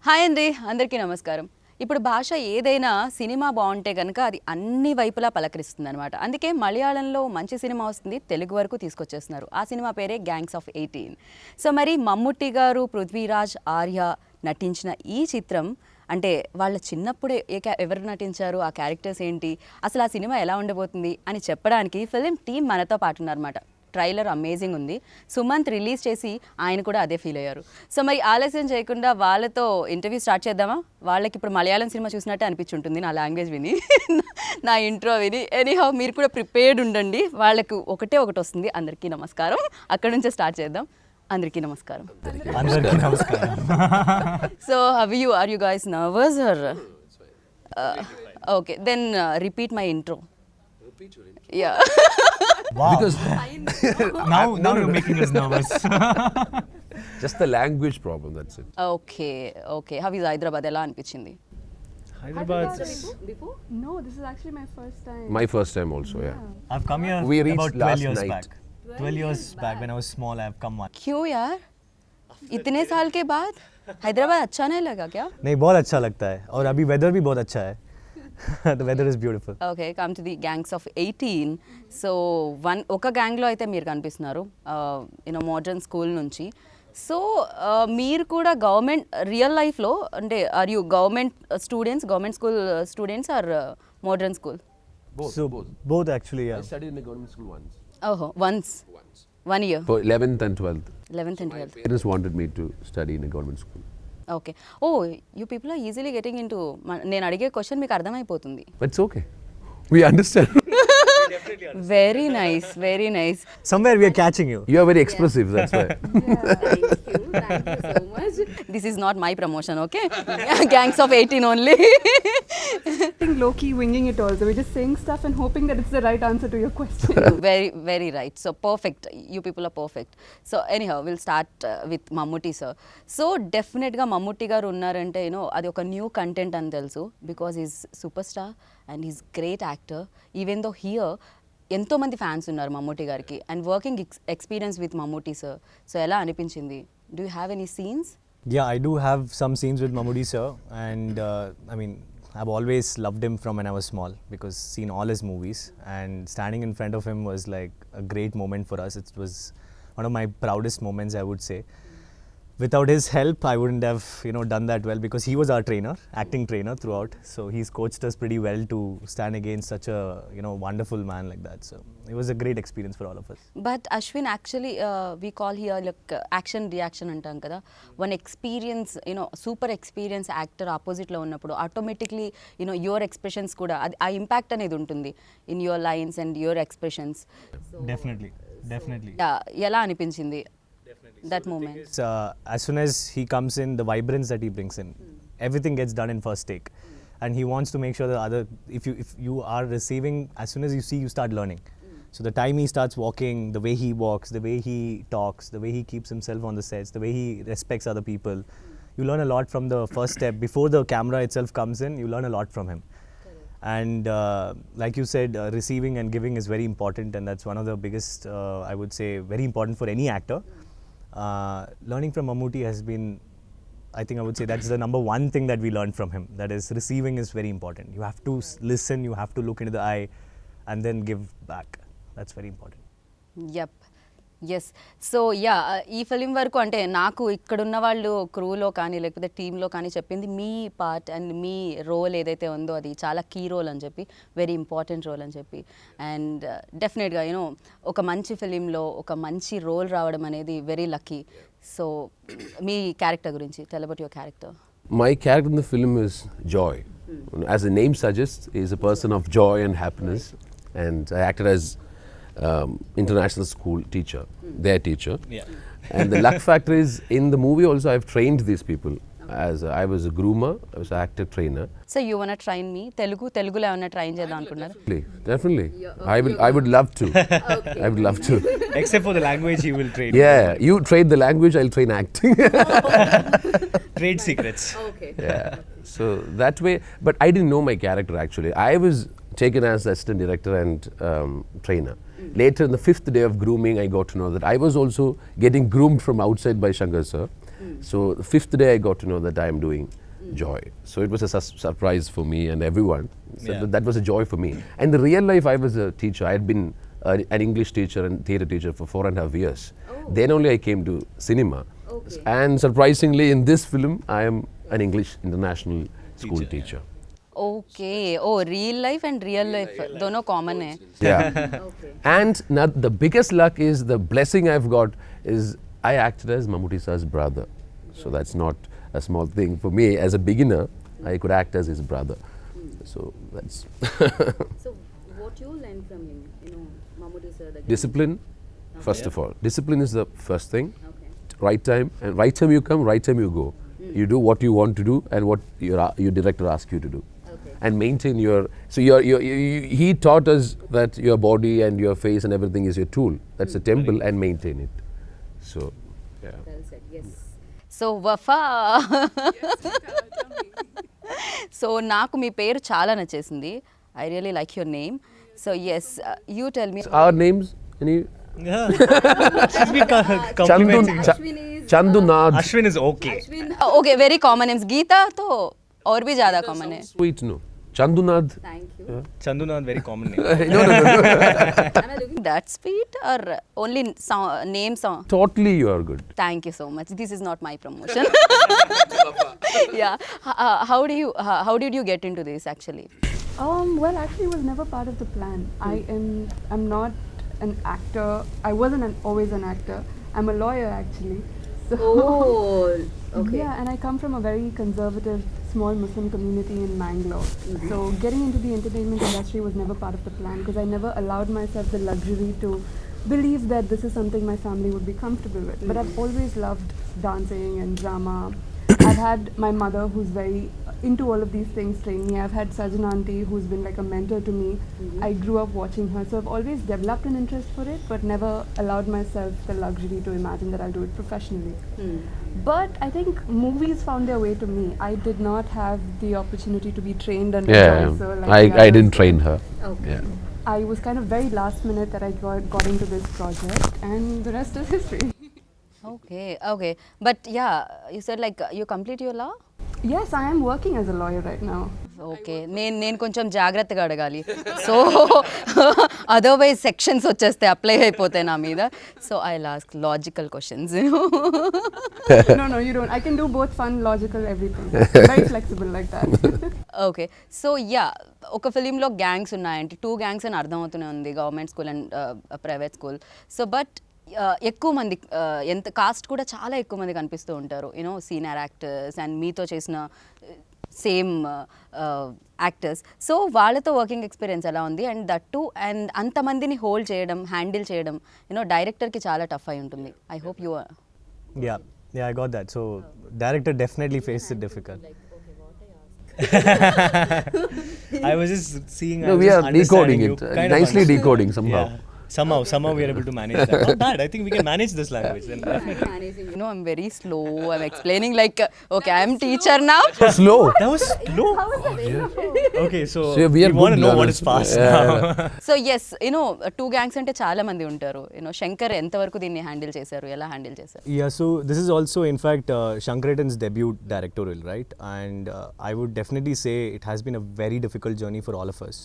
Hi అండి, అందరికీ నమస్కారం. ఇప్పుడు భాష ఏదైనా సినిమా బాగుంటే కనుక అది అన్ని వైపులా పలకరిస్తుంది అనమాట. అందుకే మలయాళంలో మంచి సినిమా వస్తుంది, తెలుగు వరకు తీసుకొచ్చేస్తున్నారు. ఆ సినిమా పేరే గ్యాంగ్స్ ఆఫ్ 18. సో మరి మమ్ముట్టి గారు, పృథ్వీరాజ్, ఆర్య నటించిన ఈ చిత్రం అంటే వాళ్ళ చిన్నప్పుడే ఎవరు నటించారు, ఆ క్యారెక్టర్స్ ఏంటి, అసలు ఆ సినిమా ఎలా ఉండబోతుంది అని చెప్పడానికి ఫిలిం టీం మనతో పాటు ఉన్నారన్నమాట. ట్రైలర్ అమేజింగ్ ఉంది. సుమంత్ రిలీజ్ చేసి ఆయన కూడా అదే ఫీల్ అయ్యారు. సో మరి ఆలస్యం చేయకుండా వాళ్ళతో ఇంటర్వ్యూ స్టార్ట్ చేద్దామా? వాళ్ళకి ఇప్పుడు మలయాళం సినిమా చూసినట్టే అనిపించుంటుంది నా లాంగ్వేజ్ విని, నా ఇంట్రో విని. ఎనీహౌ మీరు కూడా ప్రిపేర్డ్ ఉండండి, వాళ్ళకు ఒకటే ఒకటి వస్తుంది. అందరికీ నమస్కారం. అక్కడ నుంచే స్టార్ట్ చేద్దాం. అందరికీ నమస్కారం. So are you guys nervous are okay then repeat my intro. Yeah. Wow. Because now you're making us nervous. just the language problem, that's it. Okay. How is Hyderabad? Ela anpichindi? Hyderabad. Before? No, this is actually my first time. My first time also, yeah. I've come here We reached about 12 last years night. back. 12 years back when I was small, I've come once. क्यों यार? इतने साल के बाद हैदराबाद अच्छा नहीं लगा क्या? नहीं, बहुत अच्छा लगता है और अभी weather भी बहुत अच्छा है. The weather is beautiful. Okay, come to the gangs of 18. So ఒక గ్యాంగ్లో అయితే మీరు కనిపిస్తున్నారు, మోడర్న్ స్కూల్ నుంచి. సో మీరు కూడా గవర్నమెంట్ రియల్ లైఫ్లో అంటే are you government school students or modern school? Both actually, yeah. I studied in a government school once. ఓహో, once 1 year. For 11th and 12th. 11th and 12th. Parents wanted me to study in a government school. Okay. Oh you people are easily getting in to, నేను అడిగే question మీకు అర్థమైపోతుంది. But it's okay. We understand. Very nice. Somewhere we are catching you. You are very expressive, that's why. Thank you so much. This is not my promotion, okay? Gangs of 18 only. I think low-key winging it also. We're just saying stuff and hoping that it's the right answer to your question. Very right. So perfect. You people are perfect. So anyhow, we'll start with Mammootty sir. So definitely ga Mammootty garu unnarante, adi oka new content ani telusu because he's superstar and he's great actor. Even though here ఎంతో మంది fans ఉన్నారు మమ్మూటి గారికి and working experience with Mammootty sir. So ఎలా అనిపించింది? Do you have any scenes? Yeah, I do have some scenes with Mammootty sir, and I mean, I've always loved him from when I was small because seen all his movies, and standing in front of him was like a great moment for us. It was one of my proudest moments, I would say. Without his help, I wouldn't have done that well because he was our trainer, acting trainer throughout. So he's coached us pretty well to stand against such a wonderful man like that. So it was a great experience for all of us. But Ashwin, actually we call here like action reaction antam kada. One experience, super experience actor opposite lo unnappudu automatically your expressions kuda aa impact anedi untundi in your lines and your expressions. So definitely. Yeah, ఎలా అనిపించింది that moment? As soon as he comes in, the vibrance that he brings in, everything gets done in first take, and he wants to make sure that if you are receiving, as soon as you see, you start learning. So the time he starts walking, the way he walks, the way he talks, the way he keeps himself on the sets, the way he respects other people, you learn a lot from the first step. Before the camera itself comes in, you learn a lot from him. And like you said, receiving and giving is very important, and that's one of the biggest, I would say, very important for any actor. Learning from Mammootty has been, I think I would say that's the number one thing that we learned from him. That is, receiving is very important. You have to listen, you have to look into the eye and then give back. That's very important. Yep. Yes. So ఈ film వరకు అంటే నాకు ఇక్కడున్న వాళ్ళు క్రూలో కానీ లేకపోతే టీంలో కానీ చెప్పింది మీ పార్ట్ అండ్ మీ రోల్ ఏదైతే ఉందో అది చాలా కీ రోల్ అని చెప్పి, వెరీ ఇంపార్టెంట్ రోల్ అని చెప్పి. అండ్ డెఫినెట్గా ఒక మంచి ఫిలింలో ఒక మంచి రోల్ రావడం అనేది వెరీ లక్కీ. సో మీ క్యారెక్టర్ గురించి tell about your character. My character in the film is Joy. As the name suggests, he is a person of joy and happiness, and I acted as international school teacher, their teacher. Yeah. And the luck factor is, in the movie also I've trained these people. As I was a groomer, I was an actor trainer. So you want to train me? తెలుగులో ఏమైనా train చేద్దాం అనుకున్నారు? Definitely. I would love to. I would love to. Except for the language, he will train. Yeah, you train the language, I'll train acting. Trade secrets. Okay. Yeah. So that way, but I didn't know my character actually. I was taken as assistant director and trainer. Later, in the 5th day of grooming, I got to know that I was also getting groomed from outside by Shankar sir. So the fifth day I got to know that I am doing Joy. So it was a surprise for me and everyone. So Yeah. that was a joy for me. And in real life, I was a teacher. I had been an English teacher and theatre teacher for 4.5 years. Then only I came to cinema. And surprisingly, in this film, I am an English international school teacher. Okay. Oh, real life and real life. दोनों common है. Yeah. And now the biggest luck is the blessing I've got is I acted as Mammootty sir's brother. So that's not a small thing for me. As a beginner, I could act as his brother. So that's So what you learned from him, Mammootty sir, the discipline. First of all, discipline is the first thing. Okay. Right time, and right time you come, right time you go. You do what you want to do and what your director asks you to do. Okay. And maintain your. So he taught us that your body and your face and everything is your tool. That's a temple, and maintain it. So, yeah. Well said. Yes. So Wafa. So నాకు మీ పేరు చాలా నచ్చేసింది. I really like your name. So yes, you tell me. So our names, any Yeah. She's been complimenting. Chandhu Nath. Ashwin is okay. Okay, very common names. Geeta तो और भी ज़्यादा common है. Sweet, no. Chandhu Nath. Thank you. Chandhu Nath, very common name. No. Am I looking that sweet or only name song? Totally, you are good. Thank you so much. This is not my promotion. Yeah. How did you get into this actually? Well, actually, it was never part of the plan. I'm not an actor. I wasn't always an actor. I'm a lawyer actually. So Okay. yeah, and I come from a very conservative, small Muslim community in Mangalore. So getting into the entertainment industry was never part of the plan because I never allowed myself the luxury to believe that this is something my family would be comfortable with. But I've always loved dancing and drama. I've had my mother who's very into all of these things train me. I've had Sajjan auntie who's been like a mentor to me. I grew up watching her, so I've always developed an interest for it, but never allowed myself the luxury to imagine that I'll do it professionally. But I think movies found their way to me. I did not have the opportunity to be trained under Yeah, Joy, so like the I others. didn't train her. Okay. Yeah. I was kind of very last minute that I got into this project, and the rest is history. Okay. But yeah, you said like you complete your law? Yes, I am working as a lawyer right now. Okay నేను కొంచెం జాగ్రత్తగా అడగాలి so otherwise sections వచ్చేస్తే apply అయిపోతాయి నా మీద so I లాస్క్ logical questions No, you don't. I can do both fun, logical, everything. Very flexible like that. Okay so yeah ఒక ఫిలింలో గ్యాంగ్స్ ఉన్నాయంటే 2 గ్యాంగ్స్ అని అర్థమవుతూనే ఉంది government school and private school so but ఎక్కువ మంది ఎంత కాస్ట్ కూడా చాలా ఎక్కువ మంది కనిపిస్తూ ఉంటారు యూనో సీనియర్ యాక్టర్స్ అండ్ మీతో చేసిన సేమ్ యాక్టర్స్ సో వాళ్ళతో వర్కింగ్ ఎక్స్పీరియన్స్ ఎలా ఉంది అండ్ దట్ టు అండ్ అంతమందిని హోల్డ్ చేయడం హ్యాండిల్ చేయడం యూనో డైరెక్టర్కి చాలా టఫ్ అయి ఉంటుంది I hope you Yeah, I got that. So director definitely faced it difficult. I was just seeing. No, I was we just are understanding decoding you, it. kind of Nicely understand. decoding somehow. Yeah. Somehow we are able to manage that. Not bad. I think we can manage this language. Then definitely. You know, I'm very slow. I'm explaining like, okay, I'm teacher now. Slow. That was slow. Okay, so we are want to good know what learners. is fast Yeah. now. So yes you know 2 gangs అంటే చాలా మంది ఉంటారు you know Shankar ఎంతవరకు దీన్ని handle చేశారు ఎలా handle చేశారు Yeah, so this is also, in fact, Shankratan's debut directorial, right? And I would definitely say it has been a very difficult journey for all of us.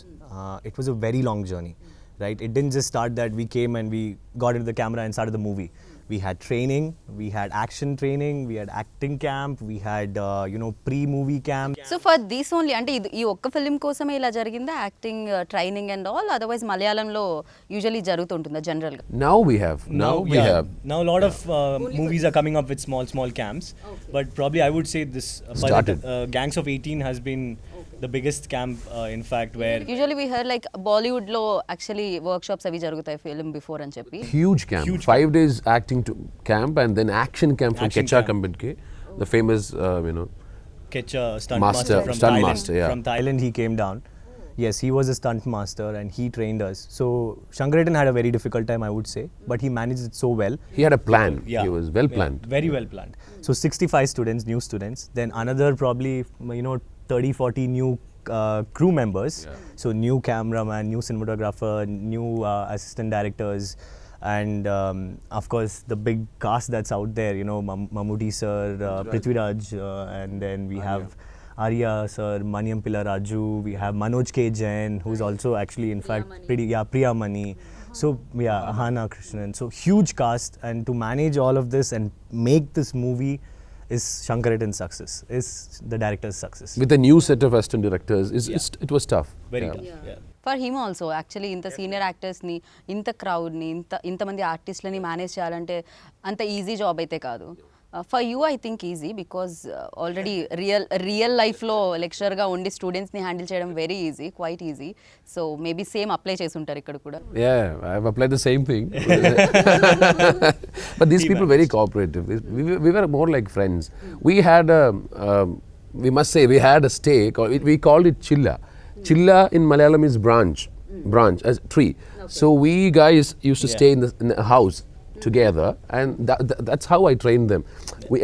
It was a very long journey, right? It didn't just start that we came and we got into the camera and started the movie. We had training, we had action training, we had acting camp, we had, pre-movie camp. So for this only అంటే ఈ ఒక్క film కోసమే ఇలా జరిగిందా acting training and all otherwise మలయాళంలో usually జరుగుతుంటుందా జనరల్గా Now we have. Now we yeah, have. Now a lot of movies are coming up with small camps. But probably I would say this Started. Gangs of 18 has been the biggest camp, in fact, where usually we her like బాలీవుడ్లో actually work shops అవి జరుగుతాయి film before అని చెప్పి Huge camp. Huge 5 days acting camp and then action camp from Action Kecha camp. Kambanke, the famous, Kecha stunt Master, master from stunt Thailand. master, yeah. From Thailand he came down. Yes, he was a stunt master and he trained us. So Shankaratan had a very difficult time, I would say, but he managed it so well. He had a plan. Yeah. He was well planned. Very well planned. So 65 students, new students, then another probably 30-40 new crew members. So new cameraman, new cinematographer, new assistant directors, And of course, the big cast that's out there, you know, Mammootty sir, Prithviraj, and then we have Arya sir, Maniam Pilla Raju, we have Manoj K. Jain, who's also actually, in fact, Priya Mani. So, yeah, Ahana Krishnan. So, huge cast, and to manage all of this and make this movie is Shankaratan's success, is the director's success. With a new set of assistant directors, it was tough. Very Yeah. tough. Yeah. For him also actually ఇంత senior యాక్టర్స్ని, ఇంత క్రౌడ్ని, ఇంతమంది ఆర్టిస్ట్లని manage చేయాలంటే అంత easy job అయితే కాదు. For you I think easy, because already real లైఫ్లో లెక్చరర్గా ఉండి స్టూడెంట్స్ని హ్యాండిల్ చేయడం very easy, quiet easy. So maybe same apply చేసి ఉంటారు ఇక్కడ కూడా. Yeah, I've applied the same thing. But these people very cooperative. We were more like friends. We had we must say, we had a stake, or we called it Chilla. Chilla in Malayalam is branch, as tree. So we guys used to stay in a house together, and that's how I trained them.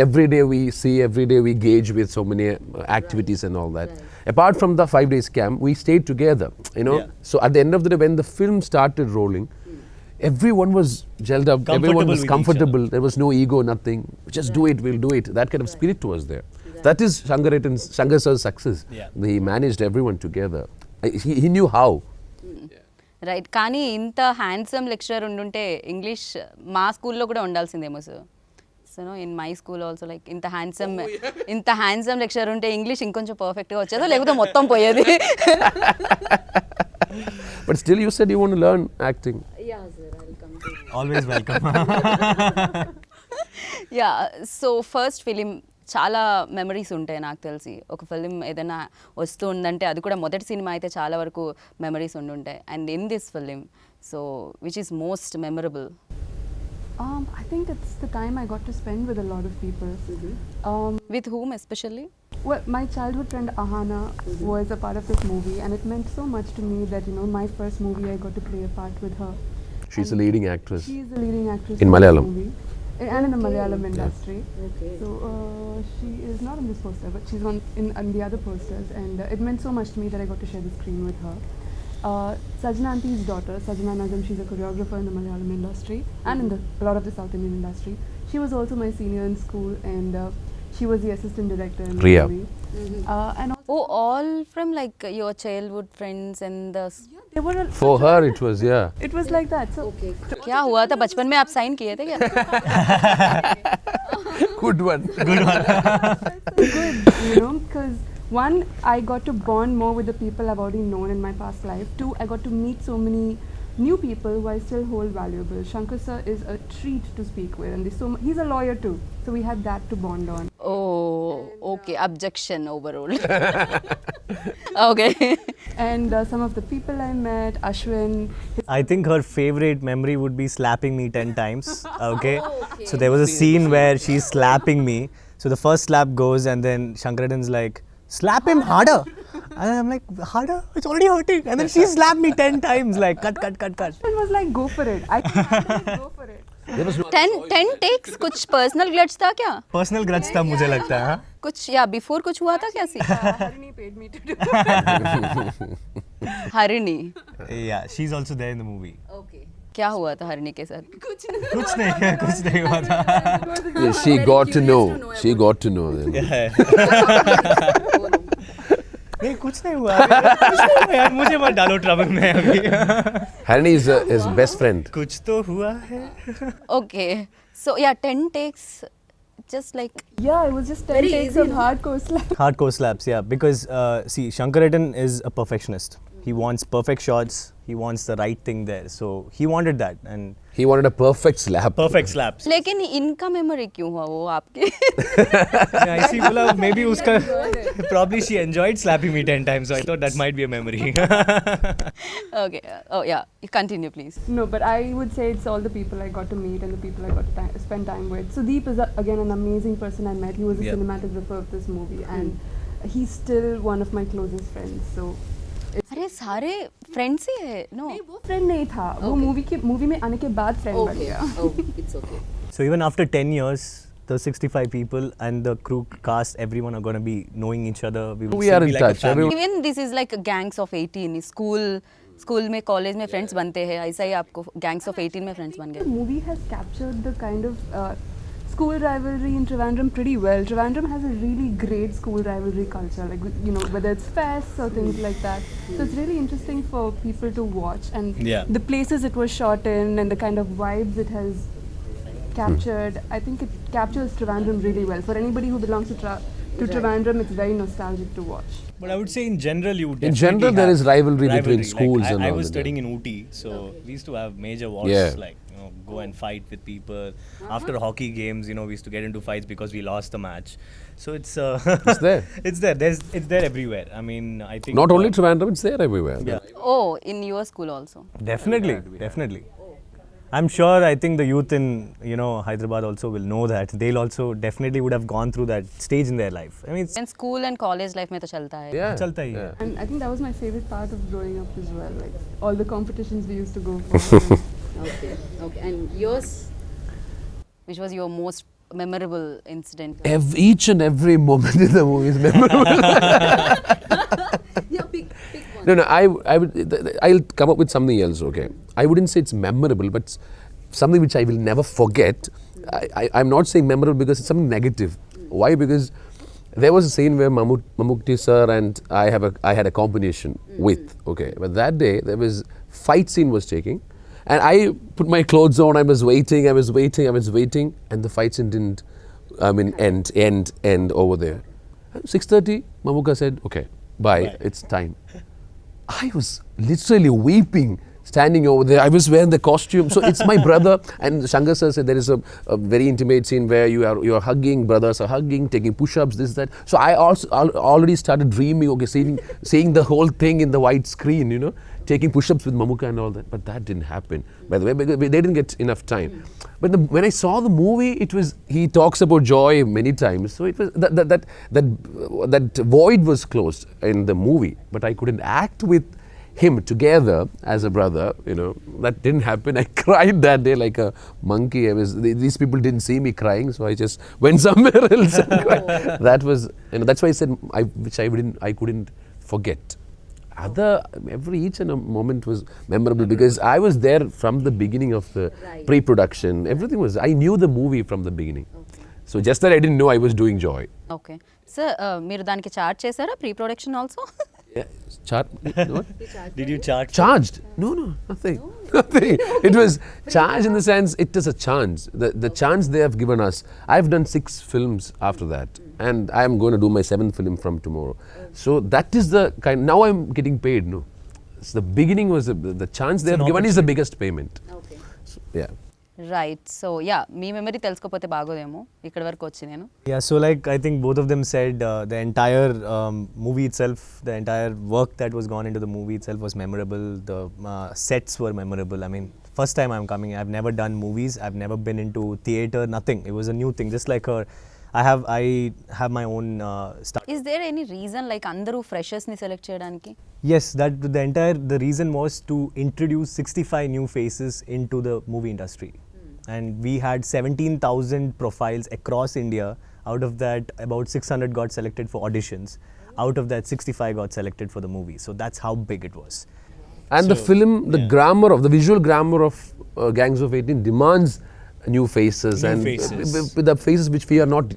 Every day we see, every day we gauge with so many activities and all that. Apart from the 5 days camp, we stayed together, you know. So at the end of the day, when the film started rolling, everyone was gelled up, everyone was comfortable, there was no ego, nothing. Just do it, we'll do it. That kind of spirit was there. That is Shankar sir's success. He managed everyone together. He knew how. Right. కానీ ఇంత handsome lecturer ఉండుంటే ఇంగ్లీష్ మా స్కూల్లో కూడా ఉండాల్సిందేమో sir. So in my school also like ఇంత handsome lecturer ఉంటే ఇంగ్లీష్ ఇంకొంచెం పర్ఫెక్ట్గా వచ్చేదో, లేకపోతే మొత్తం పోయేది. But still you said you want to learn acting. Yeah, sir, I'll come to you. Always welcome. Yeah. So first film చాలా మెమరీస్ ఉంటాయి నాకు తెలిసి. ఒక ఫిలిం ఏదైనా వస్తూ ఉందంటే, అది కూడా మొదటి సినిమా అయితే చాలా వరకు మెమరీస్ ఉండుంటాయి. And in this film, so which is most memorable? I think it's the time I got to spend with a lot of people. With whom especially? Well, my childhood friend Ahana was a part of this movie, and it meant so much to me that, you know, my first movie I got to play a part with her. She's a leading actress. She is the leading actress In this Malayalam. movie, and in the Malayalam industry. Okay. So she is not on this poster, but she's on the other posters, and it meant so much to me that I got to share the screen with her. Sajna Auntie's daughter, Sajna Nagam, she's a choreographer in the Malayalam industry and in a lot of the South Indian industry. She was also my senior in school, and she was the assistant director in the Riya. movie. And also, Oh, all from like your childhood friends and the... they were For her it was, yeah. it was like that. So क्या हुआ था बचपन में, आप sign किए थे क्या? Good one. good, you know, because one, I got to bond more with the people I've already known in my past life. Two, I got to meet so many new people who I still hold valuable. Shankar sir is a treat to speak with, and he's a lawyer too, so we had that to bond on. Oh, okay. Objection overruled. Okay. And some of the people I met, Ashwin. I think her favorite memory would be slapping me 10 times. Okay? So there was a scene where she's slapping me. So the first slap goes, and then Shankaratan's like, slap him harder. And I'm like, harder? It's already hurting. And then she slapped me 10 times, like, cut. Ashwin was like, go for it. I go for it. There was no 10 takes. कुछ personal grudge था क्या? Personal grudge था मुझे लगता है. हाँ? कुछ या before कुछ हुआ था क्या सी? Harini paid me to do Harini. Yeah, she's also there in the movie. Okay. क्या हुआ था हरिणी के साथ? कुछ नहीं हुआ था. Yeah, she got to know. She got to know then. नहीं कुछ नहीं हुआ यार, मुझे मत डालो ट्रबल में अभी. Harini is his best friend. कुछ तो हुआ है. Okay. So yeah, 10 takes. Just like Yeah, it was just 10 Very takes easy, of no? hardcore slap. Hardcore slaps, yeah, because see, Shankaratan is a perfectionist. He wants perfect shots. He wants the right thing there. So he wanted that, and He wanted a perfect slap. perfect slaps. लेकिन इनका memory क्यों हुआ वो आपके? Yeah, I see, बोला maybe उसका probably she enjoyed slapping me 10 times, so I thought that might be a memory. Okay. Oh yeah. Continue please. No, but I would say it's all the people I got to meet and the people I got to spend time with. Sudeep is again an amazing person I met. He was a Yeah. cinematographer of this movie, and he's still one of my closest friends. So अरे सारे friends ही है. No. वो friend नहीं था, वो movie में आने के बाद फ्रेंड बन गया. Oh, it's okay. So even after 10 years, the 65 people and the crew cast, everyone are going to be knowing each other. will We still are be in like a touch. family. Everyone- Even this is like a gangs of 18 school school में college में friends बनते हैं, ऐसा ही आपको gangs of 18 में friends बन The गए? movie has captured the kind of school rivalry in Trivandrum pretty well. Trivandrum has a really great school rivalry culture, like you know, whether it's fests or things like that. So it's really interesting for people to watch, and Yeah. the places it was shot in and the kind of vibes it has captured. I think it captures Trivandrum really well. For anybody who belongs to Trivandrum, it's very nostalgic to watch. But I would say in general, you would In definitely general, there have is rivalry between schools like and I all was that, studying yeah. in Ooty, so we used to have major wars, Yeah. like go and fight with people. After hockey games, we used to get into fights because we lost the match. So it's It's there. it's there. It's there everywhere. I mean, I think Not only Trivandrum, it's there everywhere. Yeah. Oh, in your school also. Definitely. I'm sure. I think the youth in Hyderabad also will know that. They'll also definitely would have gone through that stage in their life. I mean, it's And school and college life में तो चलता है. Yeah. चलता ही है. Yeah. And I think that was my favorite part of growing up as well. Like all the competitions we used to go for. Okay. And yours? Which was your most memorable incident? Each and every moment in the movie is memorable. Yeah, pick one. No, I'll come up with something else, okay? I wouldn't say it's memorable, but something which I will never forget. I'm not saying memorable because it's something negative. Why? Because there was a scene where Mammootty sir and I had a combination with, okay? But that day, there was fight scene was taking, and I put my clothes on, I was waiting, and the fight scene didn't, end over there. 6:30, Mamuka said, okay, bye, it's time. I was literally weeping standing over there. I was wearing the costume. So it's my brother, and Shankar sir said there is a very intimate scene where you are hugging, brothers are hugging, taking push-ups, this, that. So I also already started dreaming, okay, seeing the whole thing in the white screen, taking push-ups with Mamuka and all that. But that didn't happen, by the way, because they didn't get enough time. But when I saw the movie, he talks about joy many times. So it was that void was closed in the movie. But I couldn't act with him together as a brother, that didn't happen. I cried that day like a monkey. These people didn't see me crying, so I just went somewhere else and cried. That was, that's why I said I couldn't forget. Each and a moment was memorable because I was there from the beginning of the pre-production. Everything was, I knew the movie from the beginning. So just that I didn't know I was doing joy. Okay. Sir, మీరు దానికి charge చేశారా pre-production also? Yeah. What? Did you charge? Charged? No, nothing. Nothing. It was charged in the sense it is a chance. The chance they have given us. I've done 6 films after that, and I am going to do my 7th film from tomorrow. So that is the kind. Now I'm getting paid. No, so the beginning was the chance they have given is the biggest payment. Okay. So, yeah. Right so యా మీ memory తెలుసుకోపోతే బాగోదేమో ఇక్కడ వరకు వచ్చి నేను. Yeah, so like I think both of them said the entire movie itself, the entire work that was gone into the movie itself was memorable. The sets were memorable. I mean, first time I'm coming, I've never done movies, I've never been into theatre, nothing. It was a new thing, just like her. I have my own start. Is there any reason like అందరూ ఫ్రెషర్స్ని select చేయడానికి? Yes, the reason was to introduce 65 new faces into the movie industry. And we had 17,000 profiles across India. Out of that, about 600 got selected for auditions. Out of that, 65 got selected for the movie. So that's how big it was. And the film, the visual grammar of Gangs of 18 demands new faces and with the faces which we are not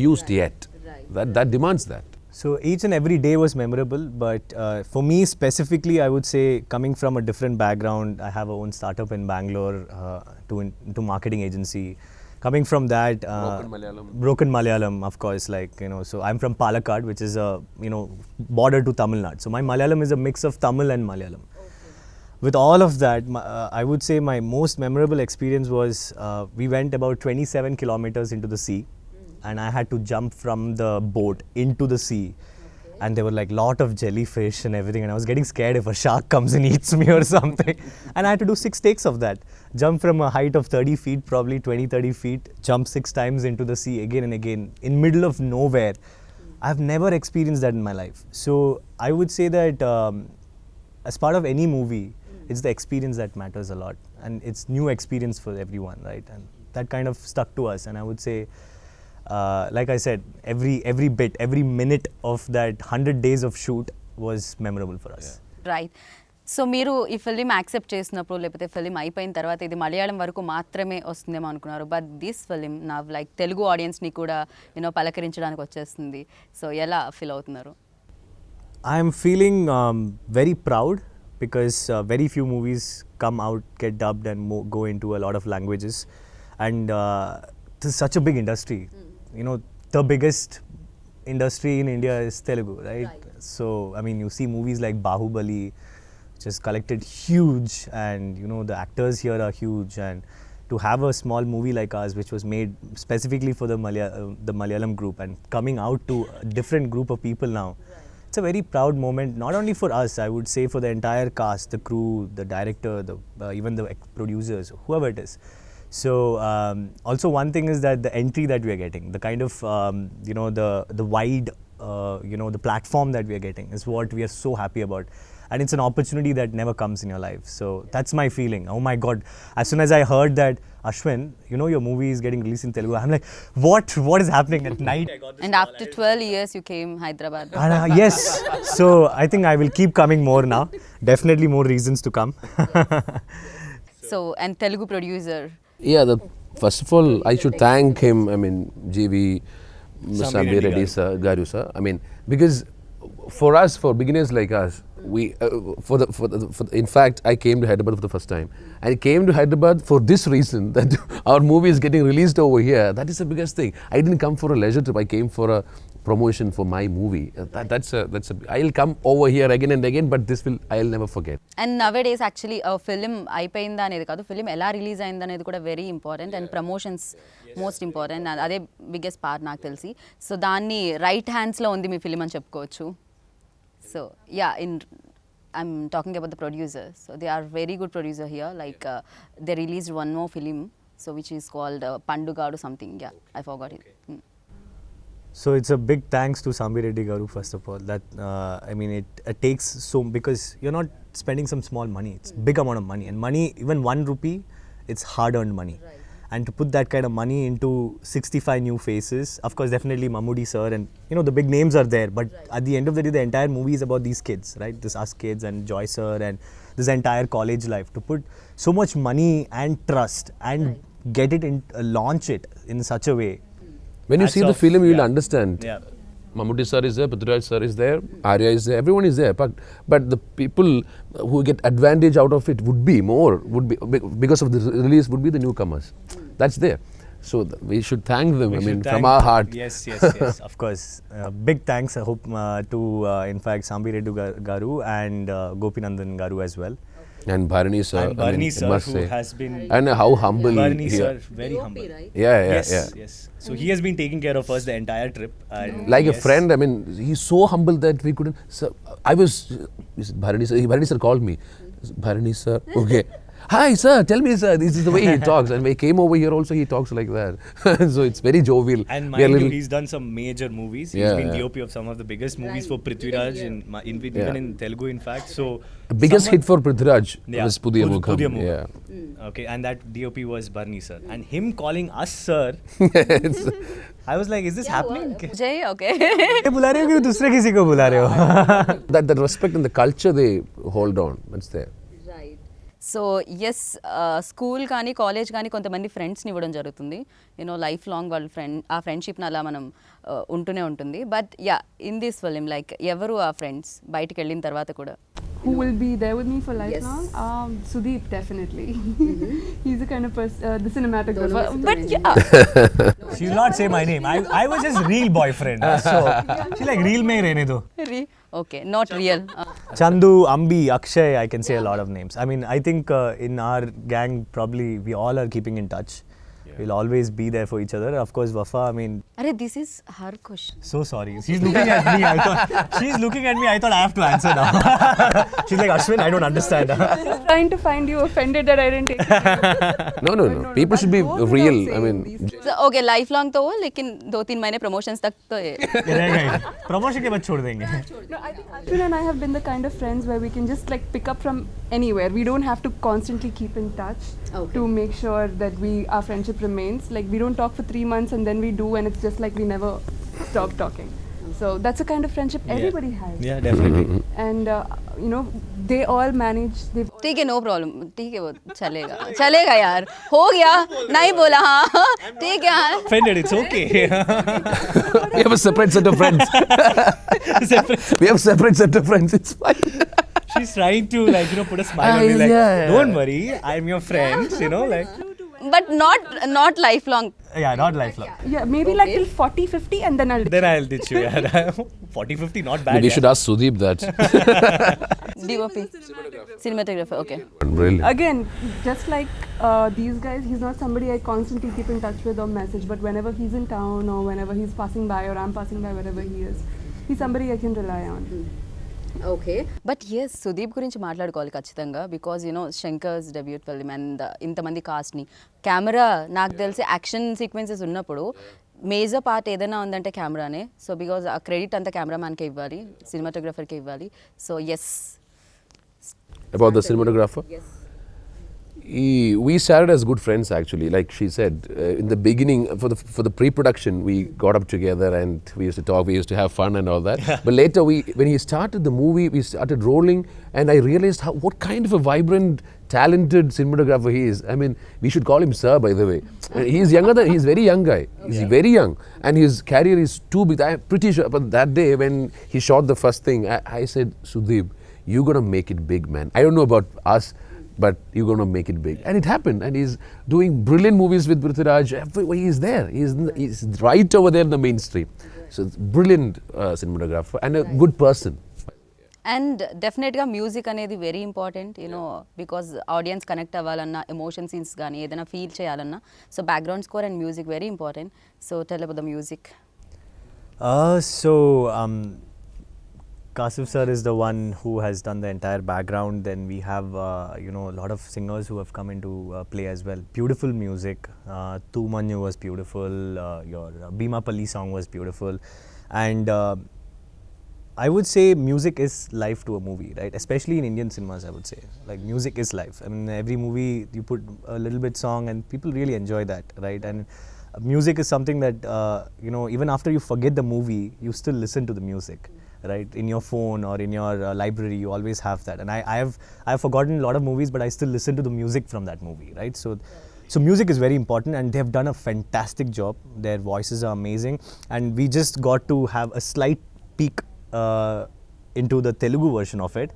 used yet. That demands that. So each and every day was memorable, but for me specifically, I would say coming from a different background, I have a own startup in Bangalore to marketing agency. Coming from that, broken Malayalam, of course, so I'm from Palakkad, which is a border to Tamil Nadu. So my Malayalam is a mix of Tamil and Malayalam. With all of that, I would say my most memorable experience was we went about 27 kilometers into the sea. And I had to jump from the boat into the sea. And there were like lot of jellyfish and everything. And I was getting scared if a shark comes and eats me or something. And I had to do 6 takes of that. Jump from a height of 30 feet, probably 20-30 feet. Jump 6 times into the sea again and again. In middle of nowhere. I've never experienced that in my life. So I would say that as part of any movie, it's the experience that matters a lot. And it's new experience for everyone, right? And that kind of stuck to us. And I would say, like I said, every bit, every minute of that 100 days of shoot was memorable for us. Right so మీరు ఈ film accept చేసినప్పుడు లేకపోతే film అయిపోయిన తర్వాత ఇది మలయాళం వరకు మాత్రమే వస్తుందేమో అనుకున్నారు, బట్ దిస్ ఫిలిం నా లైక్ తెలుగు ఆడియన్స్ని కూడా పలకరించడానికి వచ్చేస్తుంది. సో ఎలా ఫీల్ అవుతున్నారు? I am feeling very proud because very few movies come out, get dubbed, and go into a lot of languages. And this is such a big industry. The biggest industry in India is Telugu, right? So, I mean, you see movies like Bahubali, which has collected huge, and the actors here are huge. And to have a small movie like ours, which was made specifically for the Malayalam group, and coming out to a different group of people now. It's a very proud moment, not only for us, I would say for the entire cast, the crew, the director, even the producers, whoever it is. So also one thing is that the entry that we are getting, the kind of the wide the platform that we are getting is what we are so happy about. And it's an opportunity that never comes in your life. So that's my feeling. Oh my God. As soon as I heard that, Ashwin, your movie is getting released in Telugu, I'm like, what is happening? At night I got this And call. after 12 years you came Hyderabad. Yes. So I think I will keep coming more now. Definitely more reasons to come. So and Telugu producer. Yeah, first of all, I should thank him. I mean, GV, Sambi Reddy sir, Garu sir. I mean, because for us, for beginners like us, we in fact, I came to Hyderabad for the first time. I came to Hyderabad for this reason, that our movie is getting released over here. That is the biggest thing. I didn't come for a leisure trip. I came for a promotion for my movie. That's I'll come over here again and again, but I'll never forget. And nowadays actually a film అయిపోయిందా అనేది కాదు, film ఎలా release అయింది అనేది కూడా very important. And promotions most important. అదే biggest part నాకు తెలిసి. సో దాన్ని రైట్ హ్యాండ్స్లో ఉంది మీ ఫిలిం అని చెప్పుకోవచ్చు. So I'm talking about the producer. So they are very good producer here. Like they released one more film, so which is called Pandugadu something. Yeah, I forgot it. So it's a big thanks to Sambi Reddy Garu, first of all. That I mean, it takes so, because you're not spending some small money. It's big amount of money, and money, even 1 rupee, it's hard-earned money. Right. And to put that kind of money into 65 new faces, of course, definitely Mammoody sir, and the big names are there. But at the end of the day, the entire movie is about these kids, right? This us kids and Joy sir and this entire college life. To put so much money and trust and get it in, launch it in such a way. When you see the film, you will understand. Yeah. Mammoody sir is there, Prithviraj sir is there, Arya is there, everyone is there. But the people who get advantage out of it would be because of the release, would be the newcomers. That's there. So we should thank them. From our heart. Yes. Of course. Big thanks. I hope to in fact Sambi Reddy Garu and Gopinandan Garu as well. And Bharani sir. And Bharani sir, must who say. has been. And how humble Bharani he sir, is. very humble. Right? Yeah. So he has been taking care of us the entire trip. And Like a friend, he's so humble that we couldn't. Sir, Bharani sir called me. Bharani sir, okay. Hi sir, tell me sir, this is the way he talks. And when he came over here also, he talks like that. So it's very jovial. And mind you, he's done some major movies. He's been DOP of some of the biggest movies for Prithviraj, even in Telugu in fact. So biggest hit for Prithviraj was Pudhiya Mukham. Yeah. Okay, and that DOP was Bharani sir. And him calling us sir, I was like, is this happening? Jay, okay. ये बुला रहे हो कि दूसरे किसी को बुला रहे हो? That respect and the culture they hold on, that's there. So yes school కానీ కాలేజ్ కానీ కొంతమంది ఫ్రెండ్స్ని ఇవ్వడం జరుగుతుంది. లైఫ్ లాంగ్ వాళ్ళ ఆ ఫ్రెండ్షిప్ని అలా మనం ఉంటూనే ఉంటుంది. But in this film like ఎవరు ఆ ఫ్రెండ్స్ బయటికి వెళ్ళిన తర్వాత కూడా? Who will be there with me for lifelong? Sudeep, definitely. He's the kind of person, the cinematographer. But She'll not say my name. I was his real boyfriend. So she's like, real mein rehne do. Okay, not real. Chandhu, Ambi, Akshay, I can say a lot of names. I mean, I think in our gang, probably we all are keeping in touch. We'll always be there for each other. Of course, Wafa, I mean... Arey, this is her question. So sorry. She's looking at me. She's looking at me. I thought I have to answer now. She's like, Ashwin, I don't understand. trying to find you offended that I didn't take it. No. People should be real. I mean... So, okay, lifelong तो हो, लेकिन 2-3 महीने promotions तक तो है. Promotion के बाद छोड़ देंगे. No, I think Ashwin and I have been the kind of friends where we can just like pick up from anywhere. We don't have to constantly keep in touch to make sure that our friendship remains. Like we don't talk for 3 months and then we do, and it's just like we never stop talking. So that's the kind of friendship everybody has. Yeah, definitely. And they all manage. They've ठीक है, no problem, ठीक है, वो चलेगा चलेगा यार, हो गया, नहीं बोला, हाँ ठीक है यार. Offended, it's okay. We have a separate set of friends. We have separate set of friends. It's fine. She's trying to put a smile on me like, yeah. don't worry, I'm your friend, like. But not lifelong. Yeah, not lifelong. yeah, maybe like till 40, 50, and then I'll. Then I'll ditch you. Yeah. 40, 50, not bad. We should ask Sudeep that. DOP. Cinematographer. Okay. Really. Again, just like these guys, he's not somebody I constantly keep in touch with or message, but whenever he's in town or whenever he's passing by or I'm passing by wherever he is, he's somebody I can rely on. Okay, but yes Sudeep గురించి మాట్లాడుకోవాలి ఖచ్చితంగా, because Shankar's debut film and ఇంతమంది కాస్ట్ని, camera నాకు తెలిసి action sequences ఉన్నప్పుడు major part ఏదైనా ఉందంటే కెమెరానే. సో బికాజ్ ఆ క్రెడిట్ అంతా కెమెరామ్యాన్కే ఇవ్వాలి, సినిమాటోగ్రఫర్కే ఇవ్వాలి. So yes. About the cinematographer? Yes. We started as good friends actually. Like she said, in the beginning, for the pre-production, we got up together and we used to talk. We used to have fun and all that. But later, when he started the movie, we started rolling, and I realized what kind of a vibrant, talented cinematographer he is. I mean, we should call him Sir, by the way. He's younger than he's very young guy. He's very young, and his career is too big. I'm pretty sure. But that day when he shot the first thing, I said, Sudeep, you're gonna make it big, man. I don't know about us, but you're going to make it big. And it happened. And he's doing brilliant movies with Prithviraj. Everywhere he's there. He's right over there in the mainstream. So it's brilliant cinematographer and a good person. And డెఫినెట్గా music అనేది very important, because audience connect అవ్వాలన్నా, emotion scenes కానీ ఏదైనా feel చేయాలన్నా, so background score and music very important. So tell about the music. Kasif sir is the one who has done the entire background. Then we have a lot of singers who have come into play as well. Beautiful music. Tu Manju was beautiful. Your Bhima Palli song was beautiful. And I would say music is life to a movie, right? Especially in Indian cinemas, I would say. Like music is life. I mean, every movie you put a little bit song and people really enjoy that, right? And music is something that even after you forget the movie, you still listen to the music. Right, in your phone or in your library, you always have that. And I have forgotten a lot of movies, but I still listen to the music from that movie, right? So music is very important, and they have done a fantastic job. Their voices are amazing, and we just got to have a slight peek into the Telugu version of it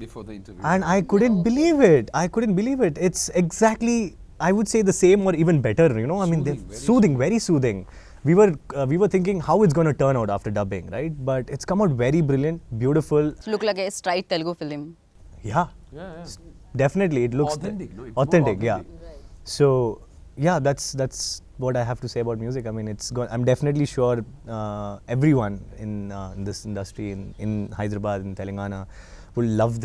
Before the interview. and I couldn't believe it. It's exactly, I would say, the same or even better. I mean, they're soothing, very soothing. We were thinking how it's going to turn out after dubbing, right? But it's come out very brilliant, beautiful. Look like a straight Telugu film. Yeah. Definitely, it looks Authentic, no? It's more authentic. Yeah. authentic. So yeah, that's what I have to say about music. I mean, I'm definitely sure everyone in this industry in Hyderabad, in Telangana, will love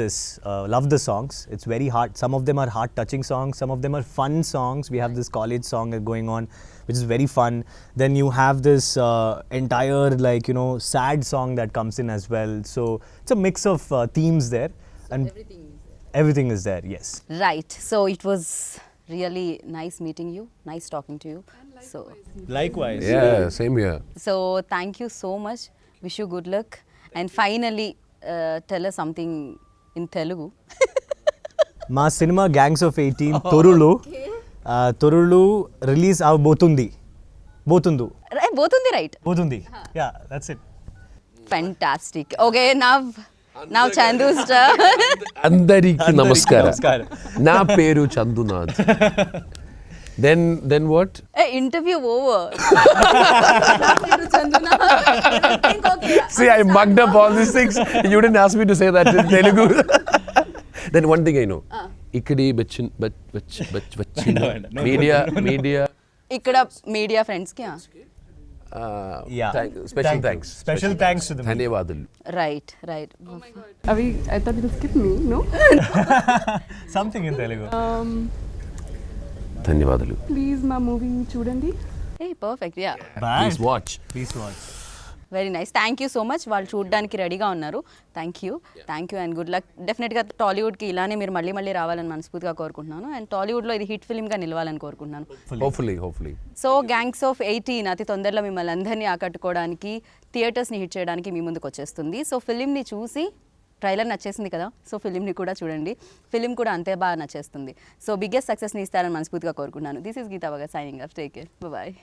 the songs. It's very hard. Some of them are heart-touching songs. Some of them are fun songs. We have this college song going on, which is very fun. Then you have this entire sad song that comes in as well. So it's a mix of themes there, and everything is there. Yes. Right. So it was really nice meeting you. Nice talking to you. So Likewise. Yeah, same here. thank you so much. Wish you good luck. And finally, tell us something in Telugu. మా cinema gangs of 18 తొరులు release అవబోతుంది. బోతుందు Right. బోతుంది. Yeah, that's it. Fantastic. Okay, now Chandhu's turn. Andariki namaskara. నమస్కారం. Na peru Chandhunath. Then what? Hey, interview over. See, I mugged up all these things. You didn't ask me to say that in Telugu. Then one thing I know. Ikkadi bachin media. ఇక్కడ media friends కి. Yeah. Special thanks. Special thanks to the media. ధన్యవాదాలు. Right. I thought you'll skip me, no? Something in Telugu. ధన్యవాదాలు. Please, my movie chudandi. Hey, perfect. Yeah. Please watch. Very nice. Thank you so much. వాళ్ళు చూడడానికి రెడీగా ఉన్నారు. Thank you and good luck. డెఫినెట్గా టాలీవుడ్కి ఇలానే మీరు మళ్ళీ రావాలని మనస్ఫూర్తిగా కోరుకుంటున్నాను. అండ్ టాలీవుడ్లో ఇది హిట్ ఫిల్మ్గా నిలవాలని కోరుకుంటున్నాను. Hopefully. సో గ్యాంగ్స్ ఆఫ్ 18 అతి తొందరలో మిమ్మల్ని అందరినీ ఆకట్టుకోవడానికి, థియేటర్స్ని హిట్ చేయడానికి మీ ముందుకు వచ్చేస్తుంది. సో ఫిలింని చూసి ట్రైలర్ నచ్చేసింది కదా, సో ఫిలింని కూడా చూడండి, ఫిలిం కూడా అంతే బాగా నచ్చేస్తుంది. సో బిగ్గెస్ట్ సక్సెస్ని ఇస్తారని మనస్ఫూర్తిగా కోరుకుంటున్నాను. దిస్ ఈస్ గీతా వగా signing off. Take care, bye.